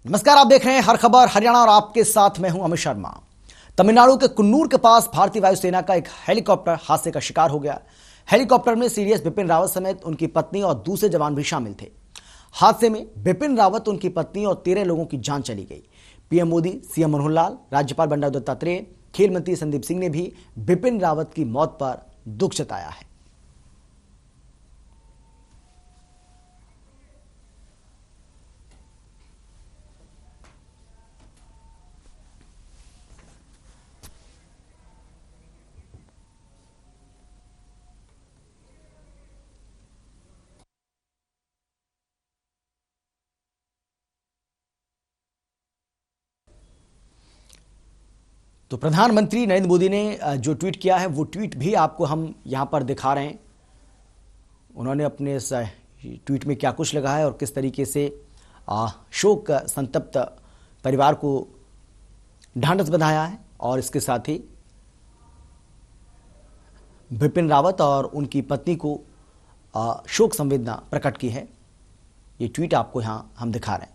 नमस्कार, आप देख रहे हैं हर खबर हरियाणा और आपके साथ मैं हूं अमित शर्मा। तमिलनाडु के कुन्नूर के पास भारतीय वायुसेना का एक हेलीकॉप्टर हादसे का शिकार हो गया। हेलीकॉप्टर में सीडीएस बिपिन रावत समेत उनकी पत्नी और दूसरे जवान भी शामिल थे। हादसे में बिपिन रावत, उनकी पत्नी और 13 लोगों की जान चली गई। पीएम मोदी, सीएम मनोहर लाल, राज्यपाल बंडारू दत्तात्रेय, खेल मंत्री संदीप सिंह ने भी बिपिन रावत की मौत पर दुख जताया है। तो प्रधानमंत्री नरेंद्र मोदी ने जो ट्वीट किया है वो ट्वीट भी आपको हम यहां पर दिखा रहे हैं। उन्होंने अपने इस ट्वीट में क्या कुछ लगा है और किस तरीके से शोक संतप्त परिवार को ढांढस बंधाया है, और इसके साथ ही बिपिन रावत और उनकी पत्नी को शोक संवेदना प्रकट की है। ये ट्वीट आपको यहां हम दिखा रहे हैं।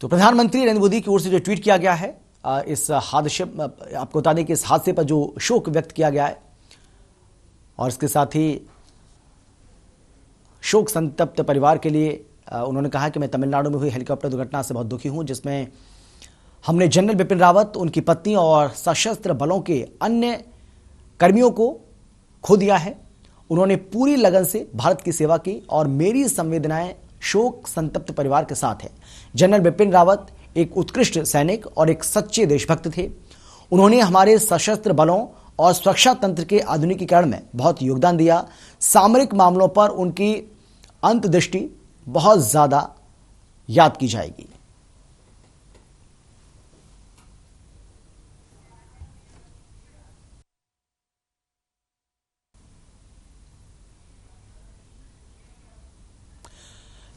तो प्रधानमंत्री नरेंद्र मोदी की ओर से जो ट्वीट किया गया है, इस हादसे, आपको बता दें कि इस हादसे पर जो शोक व्यक्त किया गया है और इसके साथ ही शोक संतप्त परिवार के लिए उन्होंने कहा कि मैं तमिलनाडु में हुई हेलीकॉप्टर दुर्घटना से बहुत दुखी हूं, जिसमें हमने जनरल बिपिन रावत, उनकी पत्नी और सशस्त्र बलों के अन्य कर्मियों को खो दिया है। उन्होंने पूरी लगन से भारत की सेवा की और मेरी संवेदनाएं शोक संतप्त परिवार के साथ है। जनरल बिपिन रावत एक उत्कृष्ट सैनिक और एक सच्चे देशभक्त थे। उन्होंने हमारे सशस्त्र बलों और सुरक्षा तंत्र के आधुनिकीकरण में बहुत योगदान दिया। सामरिक मामलों पर उनकी अंतर्दृष्टि बहुत ज्यादा याद की जाएगी।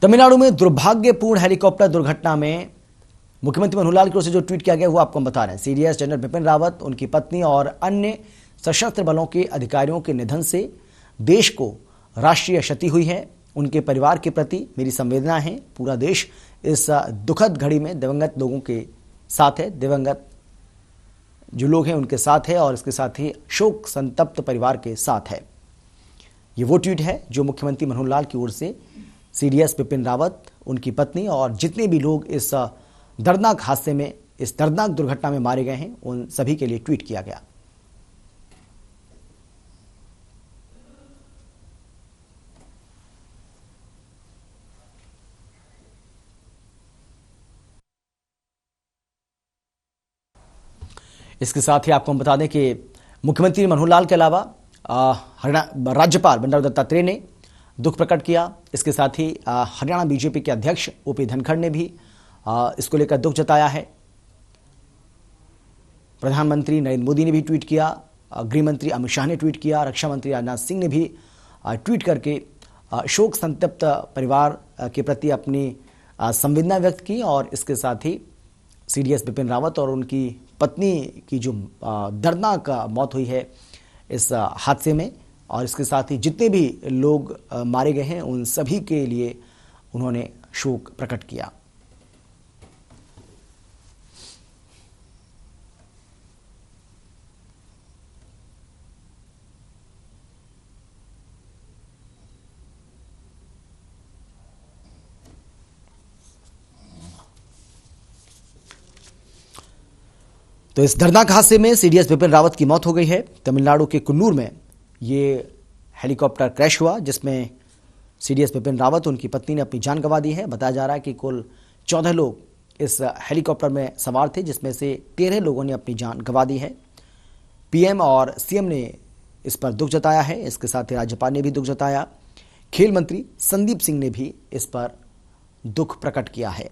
तमिलनाडु में दुर्भाग्यपूर्ण हेलीकॉप्टर दुर्घटना में मुख्यमंत्री मनोहर लाल की ओर से जो ट्वीट किया गया वो आपको हम बता रहे हैं। सीडीएस जनरल बिपिन रावत, उनकी पत्नी और अन्य सशस्त्र बलों के अधिकारियों के निधन से देश को राष्ट्रीय क्षति हुई है। उनके परिवार के प्रति मेरी संवेदना है। पूरा देश इस दुखद घड़ी में दिवंगत लोगों के साथ है, दिवंगत जो लोग हैं उनके साथ है, और इसके साथ ही शोक संतप्त परिवार के साथ है। ये वो ट्वीट है जो मुख्यमंत्री मनोहर लाल की ओर से सीडीएस बिपिन रावत, उनकी पत्नी और जितने भी लोग इस दर्दनाक हादसे में, इस दर्दनाक दुर्घटना में मारे गए हैं, उन सभी के लिए ट्वीट किया गया। इसके साथ ही आपको हम बता दें कि मुख्यमंत्री मनोहर लाल के अलावा राज्यपाल बंडारू दत्तात्रेय ने दुख प्रकट किया। इसके साथ ही हरियाणा बीजेपी के अध्यक्ष ओपी धनखड़ ने भी इसको लेकर दुख जताया है। प्रधानमंत्री नरेंद्र मोदी ने भी ट्वीट किया, गृह मंत्री अमित शाह ने ट्वीट किया, रक्षा मंत्री राजनाथ सिंह ने भी ट्वीट करके शोक संतप्त परिवार के प्रति अपनी संवेदना व्यक्त की, और इसके साथ ही सीडीएस बिपिन रावत और उनकी पत्नी की जो दर्दनाक मौत हुई है इस हादसे में, और इसके साथ ही जितने भी लोग मारे गए हैं उन सभी के लिए उन्होंने शोक प्रकट किया। तो इस दर्दनाक हादसे में सीडीएस बिपिन रावत की मौत हो गई है। तमिलनाडु के कुन्नूर में ये हेलीकॉप्टर क्रैश हुआ, जिसमें सीडीएस बिपिन रावत, उनकी पत्नी ने अपनी जान गंवा दी है। बताया जा रहा है कि कुल 14 लोग इस हेलीकॉप्टर में सवार थे, जिसमें से 13 लोगों ने अपनी जान गंवा दी है। पीएम और सीएम ने इस पर दुख जताया है। इसके साथ ही राज्यपाल ने भी दुख जताया। खेल मंत्री संदीप सिंह ने भी इस पर दुख प्रकट किया है।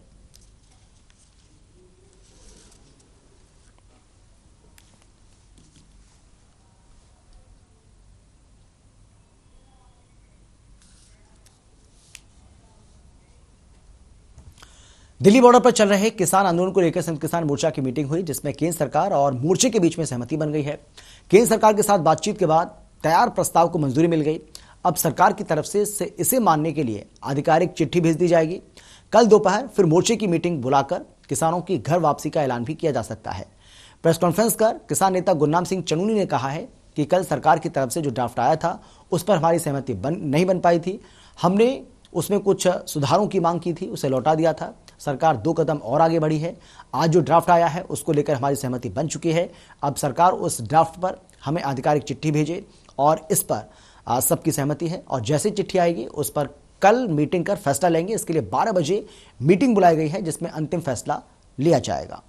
दिल्ली बॉर्डर पर चल रहे किसान आंदोलन को लेकर संयुक्त किसान मोर्चा की मीटिंग हुई, जिसमें केंद्र सरकार और मोर्चे के बीच में सहमति बन गई है। केंद्र सरकार के साथ बातचीत के बाद तैयार प्रस्ताव को मंजूरी मिल गई। अब सरकार की तरफ से इसे मानने के लिए आधिकारिक चिट्ठी भेज दी जाएगी। कल दोपहर फिर मोर्चे की मीटिंग बुलाकर किसानों की घर वापसी का ऐलान भी किया जा सकता है। प्रेस कॉन्फ्रेंस कर किसान नेता गुरनाम सिंह चनूनी ने कहा है कि कल सरकार की तरफ से जो ड्राफ्ट आया था उस पर हमारी सहमति नहीं बन पाई थी। हमने उसमें कुछ सुधारों की मांग की थी, उसे लौटा दिया था। सरकार 2 कदम और आगे बढ़ी है। आज जो ड्राफ्ट आया है उसको लेकर हमारी सहमति बन चुकी है। अब सरकार उस ड्राफ्ट पर हमें आधिकारिक चिट्ठी भेजे और इस पर सबकी सहमति है और जैसे चिट्ठी आएगी उस पर कल मीटिंग कर फैसला लेंगे। इसके लिए 12 बजे मीटिंग बुलाई गई है, जिसमें अंतिम फैसला लिया जाएगा।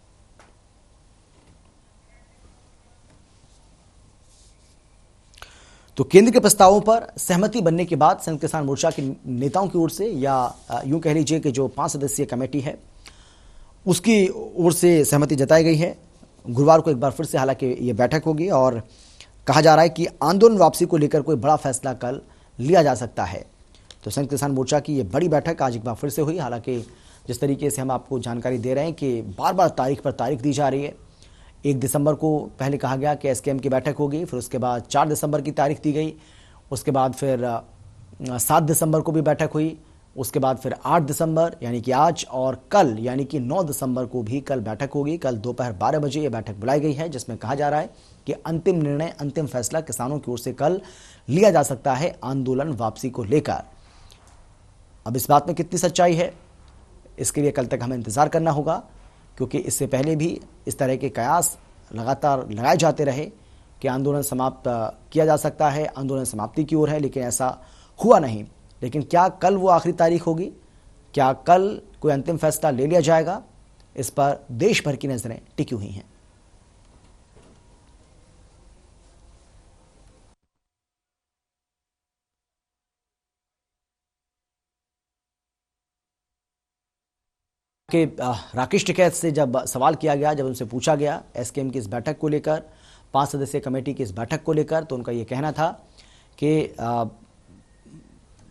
तो केंद्र के प्रस्तावों पर सहमति बनने के बाद संयुक्त किसान मोर्चा के नेताओं की ओर से, या यूं कह लीजिए कि जो 5 सदस्यीय कमेटी है उसकी ओर से सहमति जताई गई है। गुरुवार को एक बार फिर से हालांकि ये बैठक होगी और कहा जा रहा है कि आंदोलन वापसी को लेकर कोई बड़ा फैसला कल लिया जा सकता है। तो संयुक्त किसान मोर्चा की ये बड़ी बैठक आज एक बार फिर से हुई। हालांकि जिस तरीके से हम आपको जानकारी दे रहे हैं कि बार बार तारीख पर तारीख दी जा रही है। 1 दिसंबर को पहले कहा गया कि एसकेएम की बैठक होगी, फिर उसके बाद 4 दिसंबर की तारीख दी गई, उसके बाद फिर 7 दिसंबर को भी बैठक हुई, उसके बाद फिर 8 दिसंबर यानी कि आज, और कल यानी कि 9 दिसंबर को भी कल बैठक होगी। कल दोपहर 12 बजे ये बैठक बुलाई गई है, जिसमें कहा जा रहा है कि अंतिम निर्णय, अंतिम फैसला किसानों की ओर से कल लिया जा सकता है आंदोलन वापसी को लेकर। अब इस बात में कितनी सच्चाई है, इसके लिए कल तक हमें इंतजार करना होगा, क्योंकि इससे पहले भी इस तरह के कयास लगातार लगाए जाते रहे कि आंदोलन समाप्त किया जा सकता है, आंदोलन समाप्ति की ओर है, लेकिन ऐसा हुआ नहीं। लेकिन क्या कल वो आखिरी तारीख होगी? क्या कल कोई अंतिम फैसला ले लिया जाएगा? इस पर देश भर की नजरें टिकी हुई हैं। कि राकेश टिकैत से जब सवाल किया गया, जब उनसे पूछा गया एसकेएम की इस बैठक को लेकर, 5 सदस्यीय कमेटी की इस बैठक को लेकर, तो उनका ये कहना था कि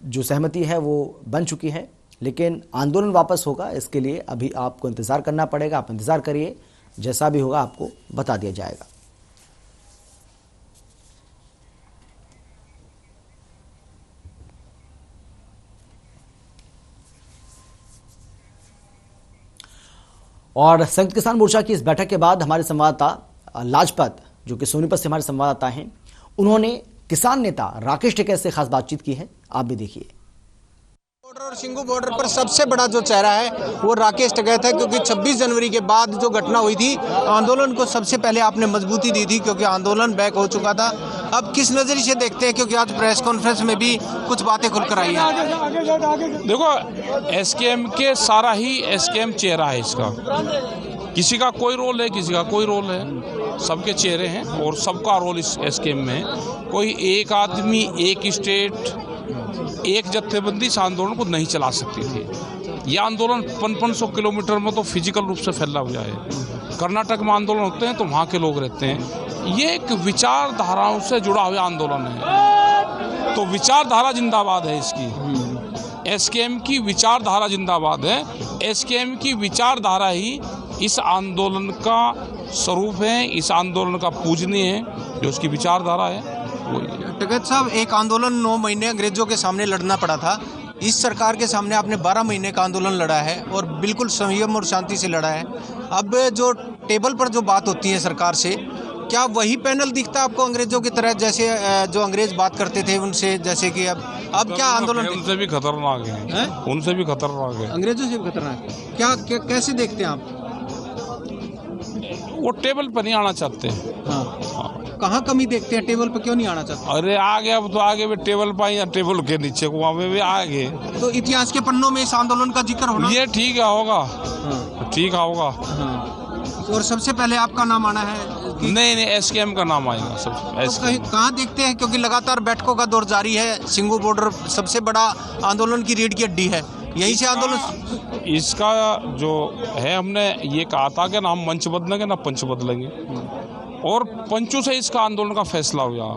जो सहमति है वो बन चुकी है, लेकिन आंदोलन वापस होगा, इसके लिए अभी आपको इंतज़ार करना पड़ेगा। आप इंतज़ार करिए, जैसा भी होगा आपको बता दिया जाएगा। और संयुक्त किसान मोर्चा की इस बैठक के बाद हमारे संवाददाता लाजपत, जो कि सोनीपत से हमारे संवाददाता हैं, उन्होंने किसान नेता राकेश टिकैत से खास बातचीत की है। आप भी देखिए। बॉर्डर और सिंगू बॉर्डर पर सबसे बड़ा जो चेहरा है वो राकेश टिकैत है, क्योंकि 26 जनवरी के बाद जो घटना हुई थी, आंदोलन को सबसे पहले आपने मजबूती दी थी, क्योंकि आंदोलन बैक हो चुका था। अब किस नजरिए से देखते हैं, क्योंकि आज प्रेस कॉन्फ्रेंस में भी कुछ बातें खुलकर आई हैं। देखो, एसकेएम के सारा ही एसकेएम चेहरा है इसका, किसी का कोई रोल है, किसी का कोई रोल है, सबके चेहरे हैं और सबका रोल इस एसकेएम में है। कोई एक आदमी, एक स्टेट, एक जत्थेबंदी इस आंदोलन को नहीं चला सकती थी। यह आंदोलन 500 किलोमीटर में तो फिजिकल रूप से फैला हुआ है। कर्नाटक में आंदोलन होते हैं तो वहाँ के लोग रहते हैं। ये एक विचारधाराओं से जुड़ा हुआ आंदोलन है, तो विचारधारा जिंदाबाद है इसकी। एसकेएम की विचारधारा जिंदाबाद है। एसकेएम की विचारधारा ही इस आंदोलन का स्वरूप है, इस आंदोलन का पूजनीय है, जो उसकी विचारधारा है। टिकैत साहब, एक आंदोलन 9 महीने अंग्रेजों के सामने लड़ना पड़ा था। इस सरकार के सामने आपने 12 महीने का आंदोलन लड़ा है और बिल्कुल संयम और शांति से लड़ा है। अब जो टेबल पर जो बात होती है सरकार से, क्या वही पैनल दिखता है आपको अंग्रेजों की तरह, जैसे जो अंग्रेज बात करते थे उनसे, जैसे कि अब क्या आंदोलन उनसे भी खतरनाक है, उनसे भी खतरनाक है, अंग्रेजों से भी खतरनाक है? क्या कैसे देखते हैं आप? वो टेबल पर नहीं आना चाहते हैं। हाँ। कहाँ कमी देखते हैं, टेबल पर क्यों नहीं आना चाहते? अरे आगे, अब तो आगे भी टेबल पर या टेबल के नीचे को वहाँ पे भी आगे। तो इतिहास के पन्नों में इस आंदोलन का जिक्र होना, ये ठीक है, होगा। हाँ। ठीक होगा। हाँ। और सबसे पहले आपका नाम आना है कि... नहीं, एसकेएम का नाम आएगा सब। तो कहाँ देखते हैं, क्योंकि लगातार बैठकों का दौर जारी है। सिंगू बॉर्डर सबसे बड़ा आंदोलन की रीढ़ की हड्डी है, यहीं से आंदोलन इसका जो है, हमने ये कहा था कि ना हम मंच बदलेंगे ना पंच बदलेंगे, और पंचों से इसका आंदोलन का फैसला हुआ।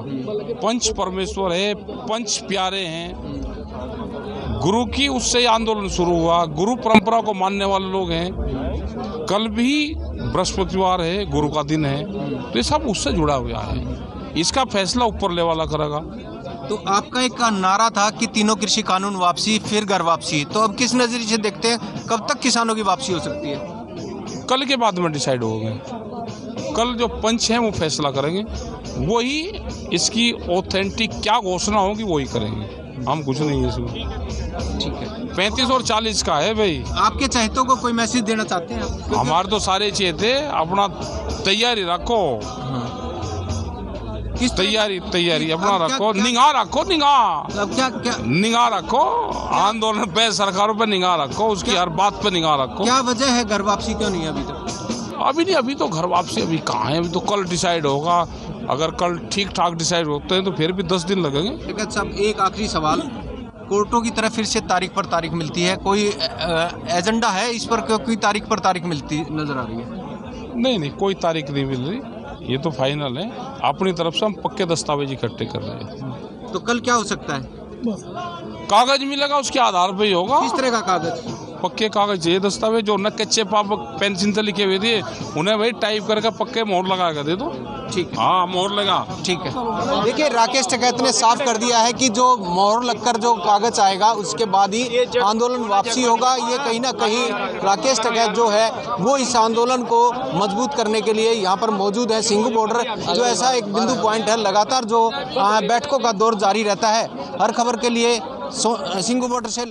पंच परमेश्वर है, पंच प्यारे हैं, गुरु की उससे ही आंदोलन शुरू हुआ। गुरु परंपरा को मानने वाले लोग हैं। कल भी बृहस्पतिवार है, गुरु का दिन है, तो ये सब उससे जुड़ा हुआ है। इसका फैसला ऊपर लेवल वाला करेगा। तो आपका एक नारा था कि तीनों कृषि कानून वापसी फिर घर वापसी, तो अब किस नजरिए से देखते हैं, कब तक किसानों की वापसी हो सकती है? कल के बाद में डिसाइड होगा। कल जो पंच हैं वो फैसला करेंगे, वही इसकी ऑथेंटिक क्या घोषणा होगी वही करेंगे। हम कुछ नहीं है इसमें। ठीक है, 35 और 40 का है भाई। आपके चाहतों को कोई मैसेज देना चाहते हैं आप? हमारे तो सारे चेते अपना तैयारी रखो। किस तैयारी अपना रखो, निगाह रखो, निगाह। अब क्या निगाह रखो, आंदोलन पे, सरकारों पे निगाह रखो, उसकी हर बात पे निगाह रखो। क्या वजह है घर वापसी क्यों नहीं अभी तक? अभी नहीं, अभी तो घर वापसी अभी कहाँ है, अभी तो कल डिसाइड होगा। अगर कल ठीक ठाक डिसाइड होते हैं तो फिर भी 10 दिन लगेंगे। टिकैत साहब, एक आखिरी सवाल, कोर्टों की तरफ फिर से तारीख पर तारीख मिलती है, कोई एजेंडा है इस पर? कोई तारीख पर तारीख मिलती नजर आ रही है? नहीं, कोई तारीख नहीं मिल रही, ये तो फाइनल है। अपनी तरफ से हम पक्के दस्तावेज इकट्ठे कर रहे हैं। तो कल क्या हो सकता है? कागज मिलेगा, उसके आधार पे ही होगा। किस तरह का कागज? पक्के कागज, ये दस्तावेज जो न कच्चे पाप पेंसिल से लिखे हुए थे, उन्हें भाई टाइप करके पक्के मोहर लगा कर दे दो। ठीक है, हाँ, मोहर लगा। ठीक है। देखिए, राकेश टिकैत ने साफ कर दिया है कि जो मोहर लगकर जो कागज आएगा उसके बाद ही आंदोलन वापसी होगा। ये कहीं ना कहीं राकेश टिकैत जो है वो इस आंदोलन को मजबूत करने के लिए यहाँ पर मौजूद है। सिंघू बॉर्डर जो ऐसा एक बिंदु पॉइंट है, लगातार जो बैठकों का दौर जारी रहता है। हर खबर के लिए सिंघू बॉर्डर से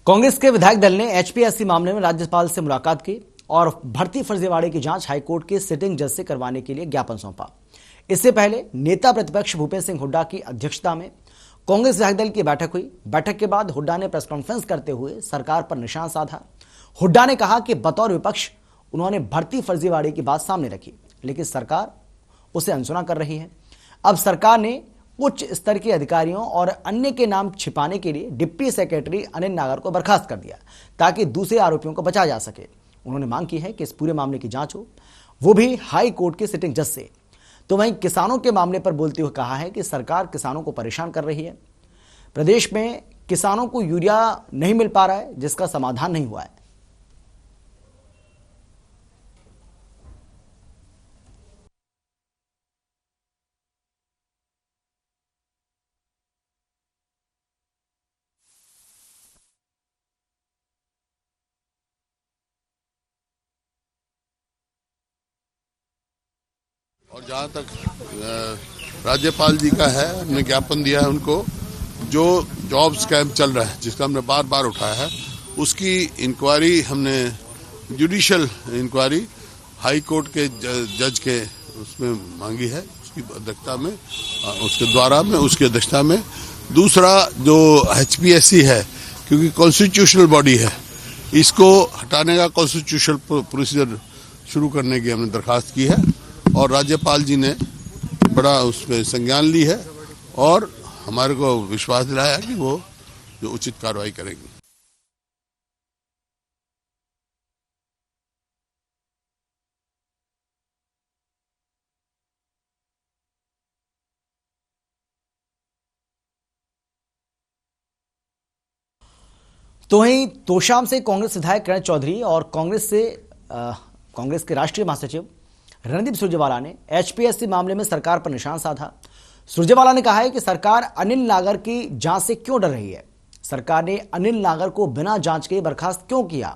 कांग्रेस के विधायक दल ने एचपीएससी मामले में राज्यपाल से मुलाकात की और भर्ती फर्जीवाड़े की जांच हाईकोर्ट के सिटिंग जज से करवाने के लिए ज्ञापन सौंपा। इससे पहले नेता प्रतिपक्ष भूपेंद्र सिंह हुड्डा की अध्यक्षता में कांग्रेस विधायक दल की बैठक हुई। बैठक के बाद हुड्डा ने प्रेस कॉन्फ्रेंस करते हुए सरकार पर निशान साधा। हुड्डा ने कहा कि बतौर विपक्ष उन्होंने भर्ती फर्जीवाड़े की बात सामने रखी, लेकिन सरकार उसे अनसुना कर रही है। अब सरकार ने उच्च स्तर के अधिकारियों और अन्य के नाम छिपाने के लिए डिप्टी सेक्रेटरी अनिल नागर को बर्खास्त कर दिया ताकि दूसरे आरोपियों को बचाया जा सके। उन्होंने मांग की है कि इस पूरे मामले की जांच हो, वो भी हाई कोर्ट के सिटिंग जज से। तो वहीं किसानों के मामले पर बोलते हुए कहा है कि सरकार किसानों को परेशान कर रही है। प्रदेश में किसानों को यूरिया नहीं मिल पा रहा है, जिसका समाधान नहीं हुआ है। और जहाँ तक राज्यपाल जी का है, हमने ज्ञापन दिया है उनको। जो जॉब स्कैम चल रहा है, जिसका हमने बार बार उठाया है, उसकी इंक्वायरी हमने जुडिशियल इंक्वायरी हाई कोर्ट के जज के उसमें मांगी है, उसकी अध्यक्षता में, उसके द्वारा में, उसकी अध्यक्षता में। दूसरा जो एचपीएससी है, क्योंकि कॉन्स्टिट्यूशनल बॉडी है, इसको हटाने का कॉन्स्टिट्यूशनल प्रोसीजर शुरू करने की हमने दरखास्त की है और राज्यपाल जी ने बड़ा उस पर संज्ञान ली है और हमारे को विश्वास दिलाया कि वो जो उचित कार्रवाई करेंगे। तो वहीं तोशाम से कांग्रेस विधायक किरण चौधरी और कांग्रेस के राष्ट्रीय महासचिव रणदीप सुरजेवाला ने एचपीएससी मामले में सरकार पर निशान साधा। सुरजेवाला ने कहा है कि सरकार अनिल नागर की जांच से क्यों डर रही है, सरकार ने अनिल नागर को बिना जांच के बर्खास्त क्यों किया।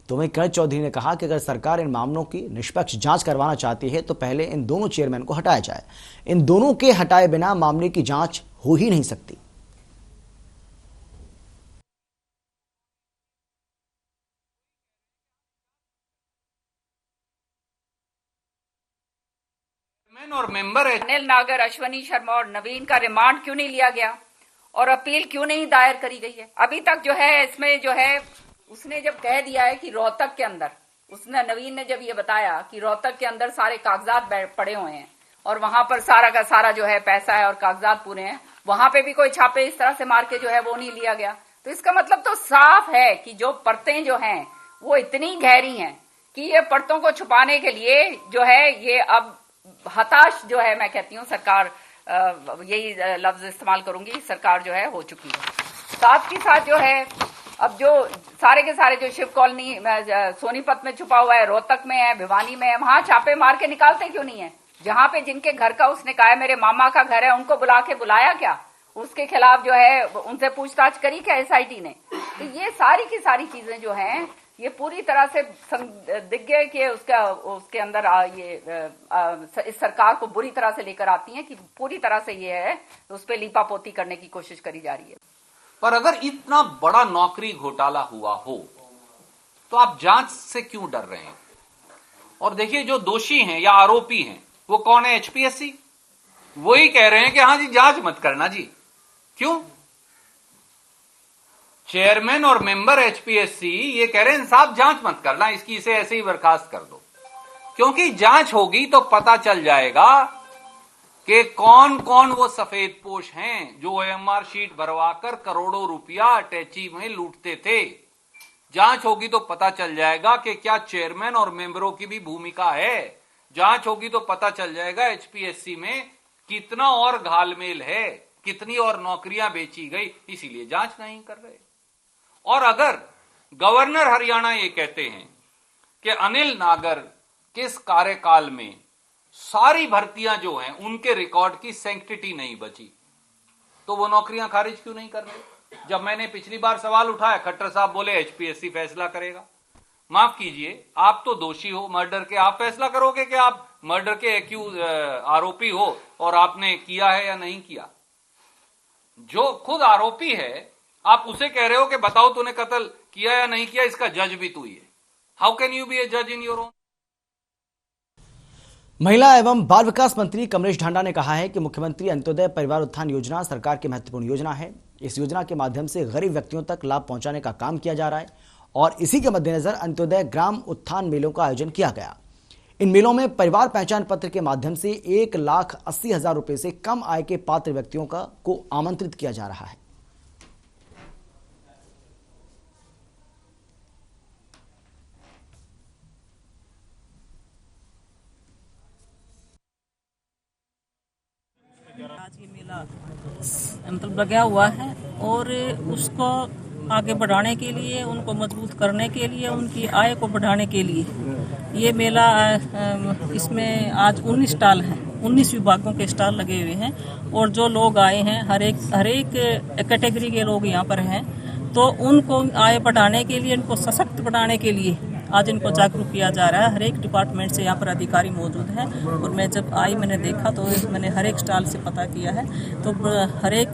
तो वहीं किरण चौधरी ने कहा कि अगर सरकार इन मामलों की निष्पक्ष जांच करवाना चाहती है तो पहले इन दोनों चेयरमैन को हटाया जाए। इन दोनों के हटाए बिना मामले की जांच हो ही नहीं सकती। और मेंबर है अनिल नागर, अश्वनी शर्मा और नवीन का रिमांड क्यों नहीं लिया गया और अपील क्यों नहीं दायर करी गई है अभी तक? जो है इसमें जो है उसने जब कह दिया है कि रोहतक के अंदर, उसने नवीन ने जब ये बताया कि रोहतक के अंदर सारे कागजात पड़े हुए हैं और वहां पर सारा का सारा जो है पैसा है और कागजात पूरे हैं, वहां पे भी कोई छापे इस तरह से मार के जो है वो नहीं लिया गया। तो इसका मतलब तो साफ है कि जो परतें जो हैं वो इतनी गहरी हैं कि ये परतों को छुपाने के लिए जो है ये अब हताश जो है, मैं कहती हूँ सरकार यही लफ्ज इस्तेमाल करूंगी, सरकार जो है हो चुकी है। साथ ही साथ जो है अब जो सारे के सारे जो शिव कॉलोनी सोनीपत में छुपा हुआ है, रोहतक में है, भिवानी में है, वहां छापे मार के निकालते क्यों नहीं है? जहां पे जिनके घर का उसने कहा है मेरे मामा का घर है, उनको बुलाया क्या? उसके खिलाफ जो है उनसे पूछताछ करी क्या एसआईटी ने? तो ये सारी की सारी चीजें जो हैं ये पूरी तरह से दिग्गज के उसके अंदर इस सरकार को बुरी तरह से लेकर आती हैं कि पूरी तरह से ये है उस पर लीपापोती करने की कोशिश करी जा रही है। पर अगर इतना बड़ा नौकरी घोटाला हुआ हो तो आप जांच से क्यों डर रहे हैं? और देखिए जो दोषी हैं या आरोपी हैं वो कौन है? एचपीएससी। वही कह रहे हैं कि हाँ जी जांच मत करना जी। क्यों? चेयरमैन और मेंबर एचपीएससी ये कह रहे हैं साहब जांच मत करना, इसकी इसे ऐसे ही बर्खास्त कर दो, क्योंकि जांच होगी तो पता चल जाएगा कि कौन कौन वो सफेदपोश हैं जो ओएमआर शीट भरवाकर करोड़ों रुपया अटैची में लूटते थे। जांच होगी तो पता चल जाएगा कि क्या चेयरमैन और मेंबरों की भी भूमिका है। जांच होगी तो पता चल जाएगा एचपीएससी में कितना और घालमेल है, कितनी और नौकरियां बेची गई, इसीलिए जांच नहीं कर रहे। और अगर गवर्नर हरियाणा ये कहते हैं कि अनिल नागर किस कार्यकाल में सारी भर्तियां जो हैं उनके रिकॉर्ड की सैंक्टिटी नहीं बची, तो वो नौकरियां खारिज क्यों नहीं कर रहे? जब मैंने पिछली बार सवाल उठाया, खट्टर साहब बोले एचपीएससी फैसला करेगा। माफ कीजिए, आप तो दोषी हो मर्डर के, आप फैसला करोगे कि आप मर्डर के आरोपी हो और आपने किया है या नहीं किया? जो खुद आरोपी है आप उसे कह रहे हो कि बताओ तूने कत्ल किया या नहीं किया, इसका जज भी तू ही है। हाउ कैन यू बी ए जज इन योर ओन? महिला एवं बाल विकास मंत्री कमलेश ढांडा ने कहा है कि मुख्यमंत्री अंत्योदय परिवार उत्थान योजना सरकार की महत्वपूर्ण योजना है। इस योजना के माध्यम से गरीब व्यक्तियों तक लाभ पहुंचाने का काम किया जा रहा है और इसी के मद्देनजर अंत्योदय ग्राम उत्थान मेलों का आयोजन किया गया। इन मेलों में परिवार पहचान पत्र के माध्यम से 1,80,000 रुपए से कम आय के पात्र व्यक्तियों को आमंत्रित किया जा रहा है। आज ये मेला मतलब लगा हुआ है और उसको आगे बढ़ाने के लिए, उनको मजबूत करने के लिए, उनकी आय को बढ़ाने के लिए ये मेला, इसमें आज 19 स्टॉल हैं, 19 विभागों के स्टॉल लगे हुए हैं और जो लोग आए हैं हर एक कैटेगरी के लोग यहाँ पर हैं, तो उनको आय बढ़ाने के लिए, उनको सशक्त बनाने के लिए आज इनको जागरूक किया जा रहा है। हर एक डिपार्टमेंट से यहाँ पर अधिकारी मौजूद हैं और मैं जब आई मैंने देखा तो मैंने हर एक स्टॉल से पता किया है, तो हर एक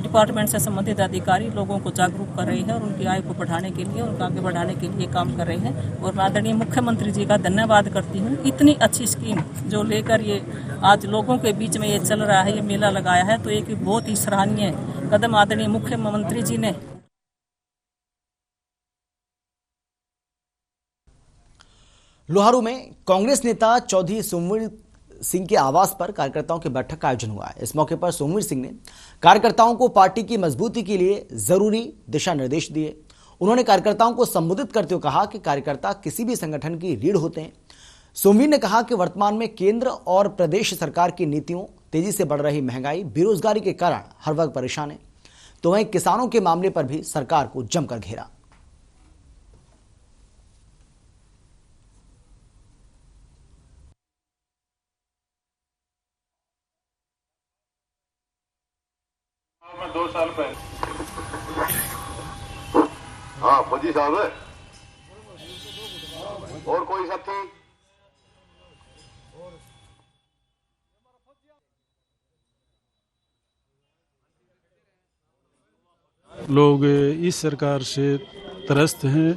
डिपार्टमेंट से संबंधित अधिकारी लोगों को जागरूक कर रहे हैं और उनकी आय को बढ़ाने के लिए, उनका आगे बढ़ाने के लिए काम कर रहे हैं। और मैं आदरणीय मुख्यमंत्री जी का धन्यवाद करती हूँ, इतनी अच्छी स्कीम जो लेकर ये आज लोगों के बीच में ये चल रहा है, ये मेला लगाया है, तो एक बहुत ही सराहनीय कदम आदरणीय मुख्यमंत्री जी ने। लोहारू में कांग्रेस नेता चौधरी सोमवीर सिंह के आवास पर कार्यकर्ताओं की बैठक का आयोजन हुआ है। इस मौके पर सोमवीर सिंह ने कार्यकर्ताओं को पार्टी की मजबूती के लिए जरूरी दिशा निर्देश दिए। उन्होंने कार्यकर्ताओं को संबोधित करते हुए कहा कि कार्यकर्ता किसी भी संगठन की रीढ़ होते हैं। सोमवीर ने कहा कि वर्तमान में केंद्र और प्रदेश सरकार की नीतियों, तेजी से बढ़ रही महंगाई, बेरोजगारी के कारण हर वर्ग परेशान है, तो वहीं किसानों के मामले पर भी सरकार को जमकर घेरा। मैं 2 साल पहले हाँ फौजी साहब और कोई साथी लोग इस सरकार से त्रस्त हैं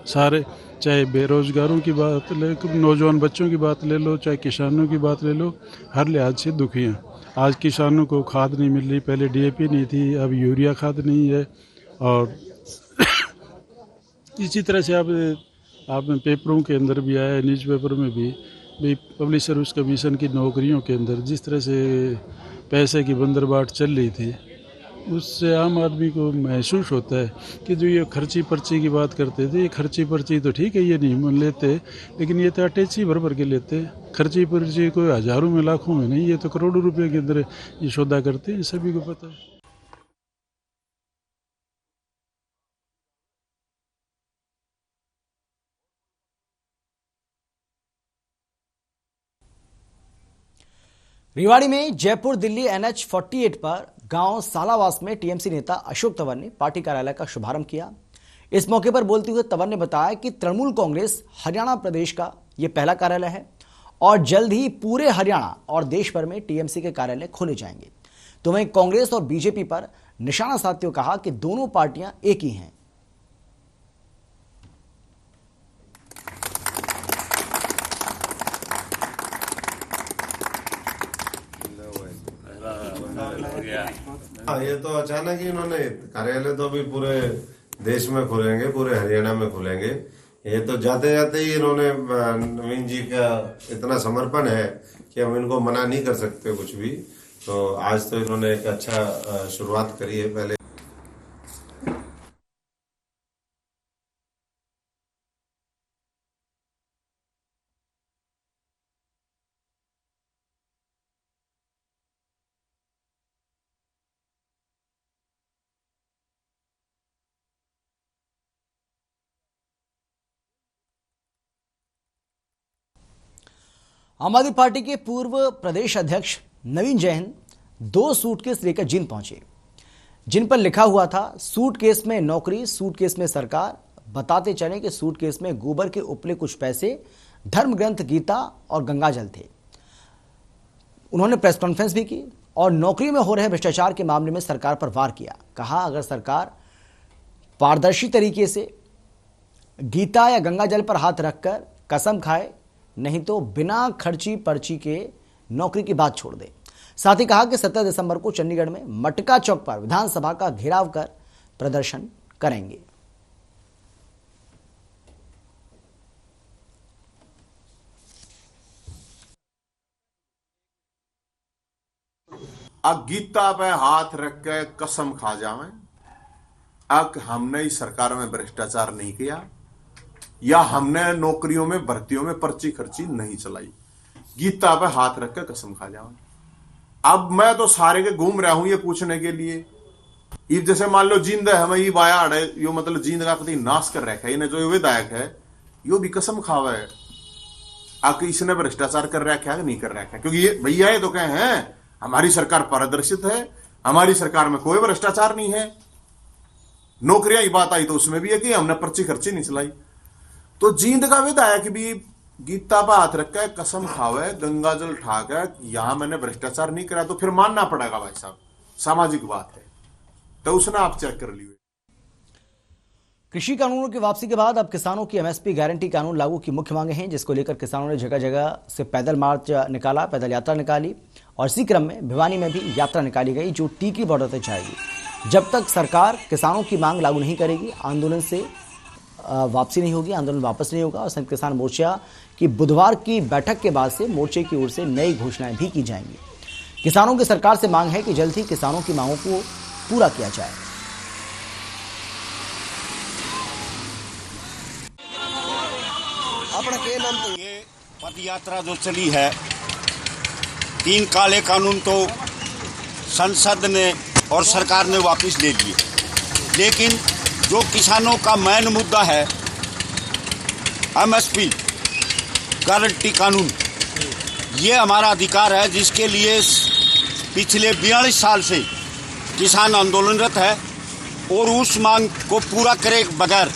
सारे, चाहे बेरोजगारों की बात ले, नौजवान बच्चों की बात ले लो, चाहे किसानों की बात ले लो, हर लिहाज से दुखी हैं। आज किसानों को खाद नहीं मिल रही, पहले डीएपी नहीं थी, अब यूरिया खाद नहीं है। और इसी तरह से आप पेपरों के अंदर भी आया, न्यूज़पेपर में भी पब्लिक सर्विस कमीशन की नौकरियों के अंदर जिस तरह से पैसे की बंदरबाट चल रही थी, उससे आम आदमी को महसूस होता है कि जो ये खर्ची पर्ची की बात करते थे, ये खर्ची पर्ची तो ठीक है, ये नहीं मान लेते, लेकिन ये तो अटैची भर भर के लेते। खर्ची पर्ची कोई हज़ारों में लाखों में नहीं, ये तो करोड़ों रुपए के अंदर ये सौदा करते हैं, सभी को पता है। रेवाड़ी में जयपुर दिल्ली NH 48 पर गांव सालावास में टीएमसी नेता अशोक तंवर ने पार्टी कार्यालय का शुभारंभ किया। इस मौके पर बोलते हुए तंवर ने बताया कि तृणमूल कांग्रेस हरियाणा प्रदेश का यह पहला कार्यालय है और जल्द ही पूरे हरियाणा और देश भर में टीएमसी के कार्यालय खोले जाएंगे। तो वहीं कांग्रेस और बीजेपी पर निशाना साधते हुए कहा कि दोनों पार्टियां एक ही हैं। हाँ, ये तो अचानक ही इन्होंने कार्यालय तो अभी पूरे देश में खुलेंगे, पूरे हरियाणा में खुलेंगे। ये तो जाते जाते ही इन्होंने नवीन जी का इतना समर्पण है कि हम इनको मना नहीं कर सकते कुछ भी। तो आज तो इन्होंने एक अच्छा शुरुआत करी है। पहले आम आदमी पार्टी के पूर्व प्रदेश अध्यक्ष नवीन जैन 2 सूटकेस लेकर जींद पहुंचे, जिन पर लिखा हुआ था सूटकेस में नौकरी, सूटकेस में सरकार। बताते चले कि सूटकेस में गोबर के उपले कुछ पैसे, धर्म ग्रंथ गीता और गंगाजल थे। उन्होंने प्रेस कॉन्फ्रेंस भी की और नौकरी में हो रहे भ्रष्टाचार के मामले में सरकार पर वार किया। कहा अगर सरकार पारदर्शी तरीके से गीता या गंगाजल पर हाथ रखकर कसम खाए, नहीं तो बिना खर्ची पर्ची के नौकरी की बात छोड़ दे। साथ ही कहा कि 17 दिसंबर को चंडीगढ़ में मटका चौक पर विधानसभा का घेराव कर प्रदर्शन करेंगे। गीता पे हाथ रख के कसम खा जावे हमने इस सरकार में भ्रष्टाचार नहीं किया या हमने नौकरियों में भर्तियों में पर्ची खर्ची नहीं चलाई। गीता पे हाथ रख के कसम खा जाओ। अब मैं तो सारे के घूम रहा हूं ये पूछने के लिए, ये जैसे मान लो जींद है, हमें ये बाया अड़े यो मतलब जींद का कभी नाश कर रखा है, इन्हें जो विधायक है यो भी कसम खावा है आके इसने भ्रष्टाचार कर रखा है कि नहीं कर रखा है। क्योंकि ये भैया ये तो कहे हैं हमारी सरकार पारदर्शित है, हमारी सरकार में कोई भ्रष्टाचार नहीं है। नौकरियां की बात आई तो उसमें भी है कि हमने पर्ची खर्ची नहीं चलाई। तो जींद का विधायक भी गीता पर हाथ रखा है, कसम खावे, गंगाजल ठाक है, यहां मैंने भ्रष्टाचार नहीं करा, तो फिर मानना पड़ेगा भाई साहब, सामाजिक बात है। तो उसने आप चेक कर लिया। कृषि कानूनों की वापसी के बाद अब किसानों की MSP गारंटी कानून लागू की मुख्य मांगे हैं, जिसको लेकर किसानों ने जगह जगह से पैदल मार्च निकाला, पैदल यात्रा निकाली और इसी क्रम में भिवानी में भी यात्रा निकाली गई जो टीकरी बॉर्डर तक जाएगी। जब तक सरकार किसानों की मांग लागू नहीं करेगी, आंदोलन से वापसी नहीं होगी, आंदोलन वापस नहीं होगा। और संयुक्त किसान मोर्चा की बुधवार की बैठक के बाद से मोर्चे की ओर से नई घोषणाएं भी की जाएंगी। किसानों की सरकार से मांग है कि जल्द ही किसानों की मांगों को पूरा किया जाए। ये पद यात्रा जो चली है, 3 काले कानून तो संसद ने और सरकार ने वापस ले लिए, लेकिन जो किसानों का मेन मुद्दा है MSP गारंटी कानून, ये हमारा अधिकार है जिसके लिए पिछले 42 साल से किसान आंदोलनरत है और उस मांग को पूरा करे बगैर,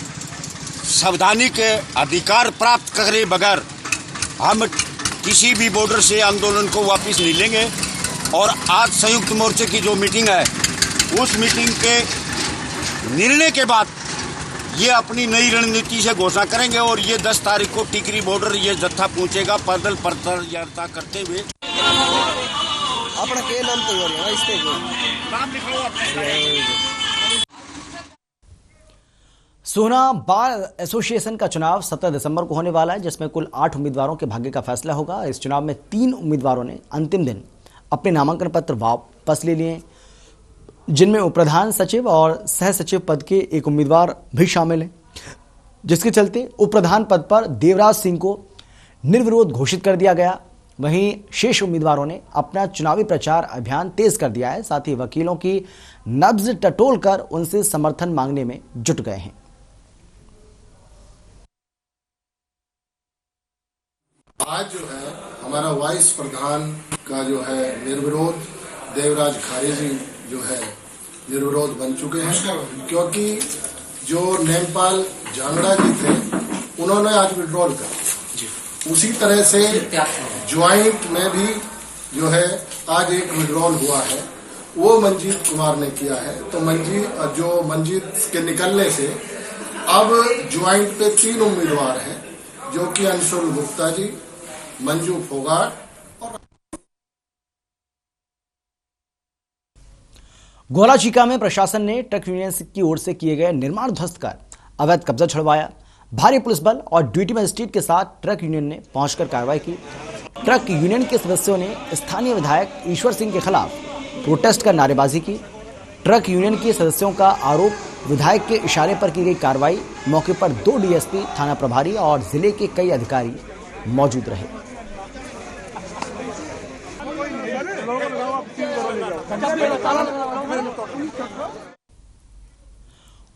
संवैधानिक अधिकार प्राप्त करे बगैर हम किसी भी बॉर्डर से आंदोलन को वापस नहीं लेंगे। और आज संयुक्त मोर्चे की जो मीटिंग है, उस मीटिंग के निर्णय के बाद ये अपनी नई रणनीति से घोषणा करेंगे और ये 10 तारीख को टिकरी बॉर्डर ये जत्था पहुंचेगा पैदल पैदल यात्रा करते हुए। अपना के नाम तो नाम लिखो। सोहना बार एसोसिएशन का चुनाव 17 दिसंबर को होने वाला है, जिसमें कुल 8 उम्मीदवारों के भाग्य का फैसला होगा। इस चुनाव में 3 उम्मीदवारों ने अंतिम दिन अपने नामांकन पत्र वापस ले लिए। जिनमें उप प्रधान सचिव और सह सचिव पद के एक उम्मीदवार भी शामिल हैं, जिसके चलते उप प्रधान पद पर देवराज सिंह को निर्विरोध घोषित कर दिया गया। वहीं शेष उम्मीदवारों ने अपना चुनावी प्रचार अभियान तेज कर दिया है। साथ ही वकीलों की नब्ज टटोल कर उनसे समर्थन मांगने में जुट गए हैं। आज जो है हमारा वाइस प्रधान का जो है निर्विरोध देवराज खारे जी जो है निर्विरोध बन चुके हैं, क्योंकि जो नेमपाल जांगड़ा जी थे उन्होंने आज विड्रॉल कर दिया। उसी तरह से ज्वाइंट में भी जो है आज एक विड्रॉल हुआ है, वो मंजीत कुमार ने किया है। तो मंजीत के निकलने से अब ज्वाइंट पे 3 उम्मीदवार हैं, जो कि अंशुल गुप्ता जी, मंजू फोगाट और गोलाचीका में प्रशासन ने ट्रक यूनियन की ओर से किए गए निर्माण ध्वस्त कर अवैध कब्जा छुड़वाया। भारी पुलिस बल और ड्यूटी मजिस्ट्रेट के साथ ट्रक यूनियन ने पहुंचकर कार्रवाई की। ट्रक यूनियन के सदस्यों ने स्थानीय विधायक ईश्वर सिंह के खिलाफ प्रोटेस्ट कर नारेबाजी की। ट्रक यूनियन के सदस्यों का आरोप, विधायक के इशारे पर की गई कार्रवाई। मौके पर 2 डीएसपी, थाना प्रभारी और जिले के कई अधिकारी मौजूद रहे।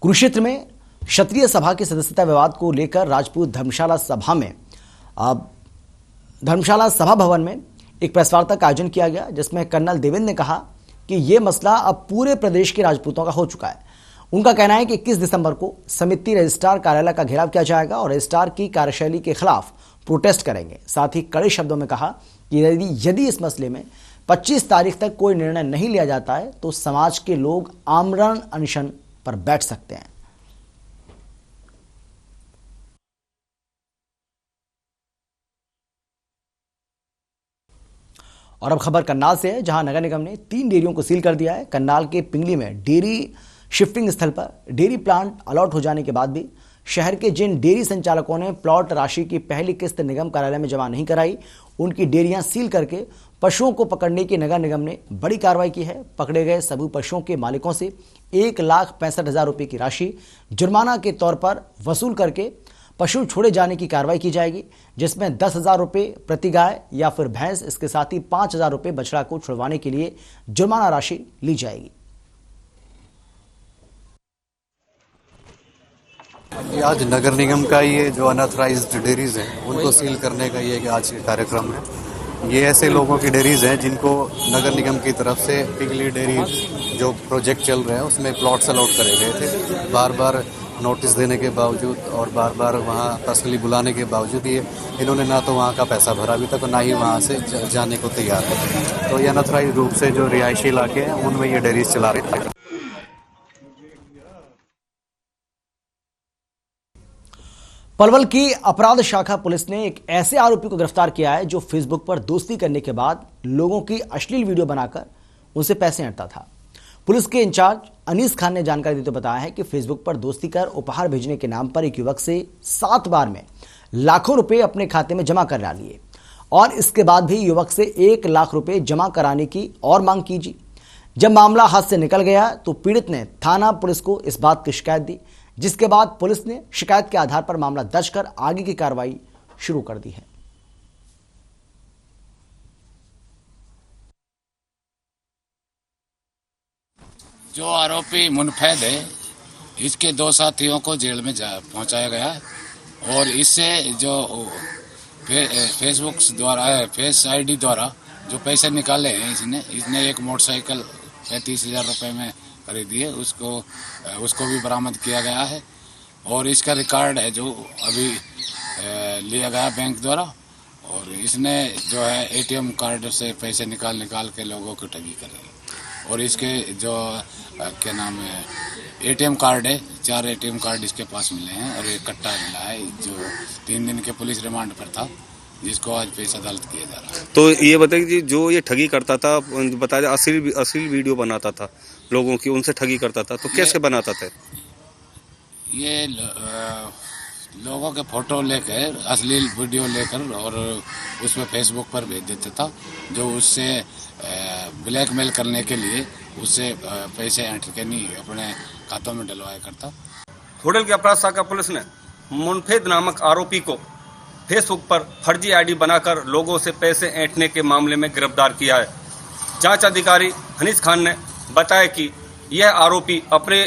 कुरुक्षेत्र में क्षत्रिय सभा की सदस्यता विवाद को लेकर राजपूत धर्मशाला सभा भवन में एक प्रेस वार्ता का आयोजन किया गया, जिसमें कर्नल देवेंद्र ने कहा कि यह मसला अब पूरे प्रदेश के राजपूतों का हो चुका है। उनका कहना है कि 21 दिसंबर को समिति रजिस्ट्रार कार्यालय का घेराव किया जाएगा और रजिस्ट्रार की कार्यशैली के खिलाफ प्रोटेस्ट करेंगे। साथ ही कड़े शब्दों में कहा कि यदि इस मसले में 25 तारीख तक कोई निर्णय नहीं लिया जाता है तो समाज के लोग आमरण अनशन पर बैठ सकते हैं। और अब खबर करनाल से है, जहां नगर निगम ने 3 डेयरियों को सील कर दिया है। करनाल के पिंगली में डेयरी शिफ्टिंग स्थल पर डेयरी प्लांट अलॉट हो जाने के बाद भी शहर के जिन डेयरी संचालकों ने प्लॉट राशि की पहली किस्त निगम कार्यालय में जमा नहीं कराई, उनकी डेयरियां सील करके पशुओं को पकड़ने की नगर निगम ने बड़ी कार्रवाई की है। पकड़े गए सभी पशुओं के मालिकों से 1,65,000 रुपये की राशि जुर्माना के तौर पर वसूल करके पशु छोड़े जाने की कार्रवाई की जाएगी, जिसमें 10,000 रुपये प्रति गाय या फिर भैंस, इसके साथ ही 5,000 रुपये बछड़ा को छुड़वाने के लिए जुर्माना राशि ली जाएगी। आज नगर निगम का ये जो अनऑथराइज्ड डेयरीज हैं उनको सील करने का ये आज कार्यक्रम है। ये ऐसे लोगों की डेयरीज हैं जिनको नगर निगम की तरफ से पिगली डेयरी जो प्रोजेक्ट चल रहे हैं उसमें प्लॉट्स अलॉट करे गए थे। बार बार नोटिस देने के बावजूद और बार बार वहाँ पर्सनली बुलाने के बावजूद ये इन्होंने ना तो वहाँ का पैसा भरा अभी तक और ना ही वहाँ से जाने को तैयार है। तो ये अनऑथराइज्ड रूप से जो रिहायशी इलाके हैं उनमें ये डेयरीज चला रहे थे। पलवल की अपराध शाखा पुलिस ने एक ऐसे आरोपी को गिरफ्तार किया है जो फेसबुक पर दोस्ती करने के बाद लोगों की अश्लील वीडियो बनाकर उनसे पैसे ऐंठता था। पुलिस के इंचार्ज अनीस खान ने जानकारी देते बताया है कि फेसबुक पर दोस्ती कर उपहार भेजने के नाम पर एक युवक से 7 बार में लाखों रुपए अपने खाते में जमा करा लिए और इसके बाद भी युवक से 1 लाख रुपए जमा कराने की और मांग कीजिए। जब मामला हाथ से निकल गया तो पीड़ित ने थाना पुलिस को इस बात की शिकायत दी, जिसके बाद पुलिस ने शिकायत के आधार पर मामला दर्ज कर आगे की कार्रवाई शुरू कर दी है। जो आरोपी मुनफैद है, इसके 2 साथियों को जेल में पहुंचाया गया और इससे जो फेसबुक द्वारा फेस आईडी द्वारा जो पैसे निकाले हैं इसने एक मोटरसाइकिल 35,000 रुपये में खरीदी है, उसको भी बरामद किया गया है और इसका रिकॉर्ड है जो अभी लिया गया बैंक द्वारा और इसने जो है एटीएम कार्ड से पैसे निकाल के लोगों को ठगी करी और इसके जो क्या नाम है एटीएम कार्ड है, 4 एटीएम कार्ड इसके पास मिले हैं और एक कट्टा मिला है जो 3 दिन के पुलिस रिमांड पर था, जिसको आज पेश अदालत किया जा रहा है। तो ये बताइए कि जो ये ठगी करता था, बताया अश्लील वीडियो बनाता था लोगों की, उनसे ठगी करता था, तो कैसे बनाता था? ये लोगों के फोटो लेकर अश्लील वीडियो लेकर और उसमें फेसबुक पर भेज देता था, जो उससे ब्लैकमेल करने के लिए उससे पैसे एंटर करनी अपने खातों में डलवाया करता। होडल की अपराध शाखा पुलिस ने मुनफेद नामक आरोपी को फेसबुक पर फर्जी आईडी बनाकर लोगों से पैसे ऐंठने के मामले में गिरफ्तार किया है। जांच अधिकारी हनीज खान ने बताया कि यह आरोपी अपने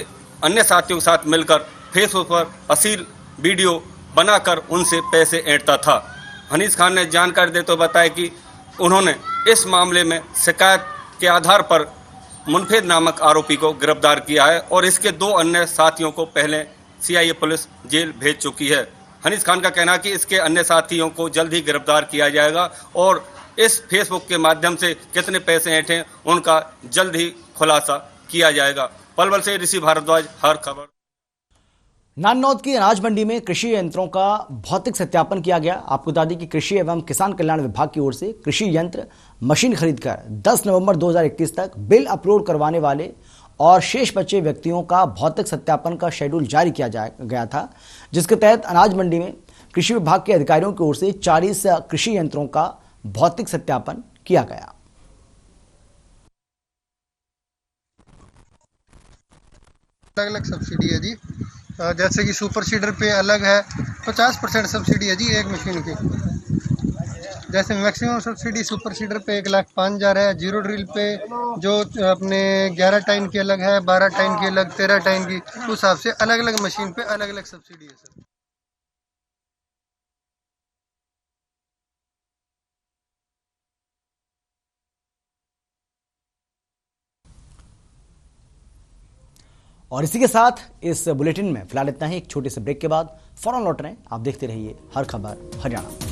अन्य साथियों के साथ मिलकर फेसबुक पर अश्लील वीडियो बनाकर उनसे पैसे ऐंठता था। हनीज खान ने जानकारी देते हुए बताया कि उन्होंने इस मामले में शिकायत के आधार पर मुनफेद नामक आरोपी को गिरफ्तार किया है और इसके 2 अन्य साथियों को पहले सीआईए पुलिस जेल भेज चुकी है। हनीज खान का कहना है कि इसके अन्य साथियों को जल्द ही गिरफ्तार किया जाएगा और इस फेसबुक के माध्यम से कितने पैसे ऐंठे उनका जल्द ही खुलासा किया जाएगा। पलवल से ऋषि भारद्वाज, हर खबर। नानौद की अनाज मंडी में कृषि यंत्रों का भौतिक सत्यापन किया गया। आपको बता दें कि कृषि एवं किसान कल्याण विभाग की ओर से कृषि यंत्र मशीन खरीदकर 10 नवंबर 2021 तक बिल अपलोड करवाने वाले और शेष बचे व्यक्तियों का भौतिक सत्यापन का शेड्यूल जारी किया गया था, जिसके तहत अनाज मंडी में कृषि विभाग के अधिकारियों की ओर से 40 कृषि यंत्रों का भौतिक सत्यापन किया गया। अलग अलग सब्सिडी है जी, जैसे कि सुपर सीडर पे अलग है 50% सब्सिडी है जी एक मशीन की। जैसे मैक्सिमम सब्सिडी सुपर सीडर पे 1,05,000 है, जीरो ड्रिल पे जो अपने 11 टाइन की अलग है, 12 टाइन की अलग, 13 टाइन की, उस हिसाब से अलग अलग मशीन पे अलग अलग सब्सिडी है सर। और इसी के साथ इस बुलेटिन में फिलहाल इतना ही। एक छोटे से ब्रेक के बाद फौरन लौट रहे हैं। आप देखते रहिए हर खबर हरियाणा।